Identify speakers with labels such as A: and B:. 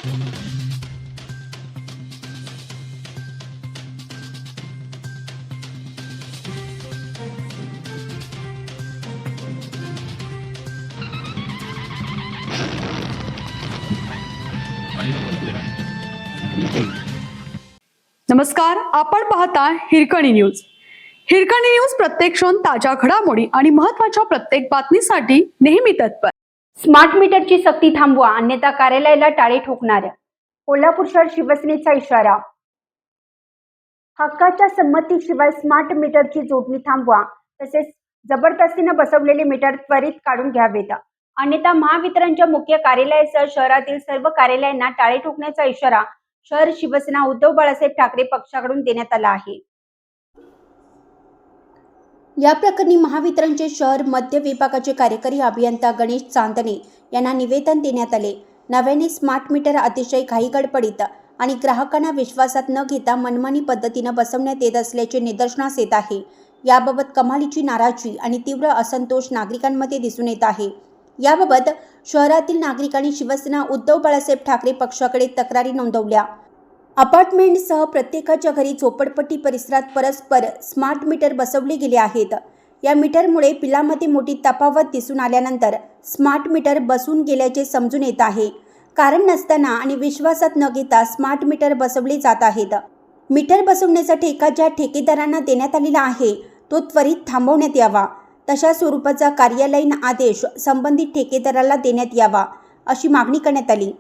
A: नमस्कार, आपण पाहता हिरकणी न्यूज. हिरकणी न्यूज प्रत्येक क्षण ताज्या घडामोडी आणि महत्त्वाच्या प्रत्येक बातमीसाठी नेहमी तत्पर.
B: स्मार्ट मीटरची सक्ती थांबवा, अन्यथा कार्यालयाला टाळे ठोकणार. कोल्हापूर शहर शिवसेनेचा इशारा. हक्काच्या संमतीशिवाय स्मार्ट मीटरची जोडणी थांबवा, तसेच जबरदस्तीने बसवलेले मीटर त्वरित काढून घ्यावेत, अन्यथा महावितरणच्या मुख्य कार्यालयासह शहरातील सर्व कार्यालयांना टाळे ठोकण्याचा इशारा शहर शिवसेना उद्धव बाळासाहेब ठाकरे पक्षाकडून देण्यात आला आहे. या प्रकरणी महावितरणचे शहर मध्य विभागाचे कार्यकारी अभियंता गणेश चांदणे यांना निवेदन देण्यात आले. नव्याने स्मार्ट मीटर अतिशय घाईगडबडीत आणि ग्राहकांना विश्वासात न घेता मनमानी पद्धतीनं बसवण्यात येत असल्याचे निदर्शनास येत आहे. याबाबत कमालीची नाराजी आणि तीव्र असंतोष नागरिकांमध्ये दिसून येत आहे. याबाबत शहरातील नागरिकांनी शिवसेना उद्धव बाळासाहेब ठाकरे पक्षाकडे तक्रारी नोंदवल्या. अपार्टमेंटसह प्रत्येकाच्या घरी झोपडपट्टी परिसरात परस्पर स्मार्ट मीटर बसवले गेले आहेत. या मीटरमुळे बिलामध्ये मोठी तफावत दिसून आल्यानंतर स्मार्ट मीटर बसून गेल्याचे समजून येत आहे. कारण नसताना आणि विश्वासात न घेता स्मार्ट मीटर बसवले जात आहेत. मीटर बसवण्याचा ठेका ज्या ठेकेदारांना देण्यात आलेला आहे तो त्वरित थांबवण्यात यावा. तशा स्वरूपाचा कार्यालयीन आदेश संबंधित ठेकेदाराला देण्यात यावा, अशी मागणी करण्यात आली.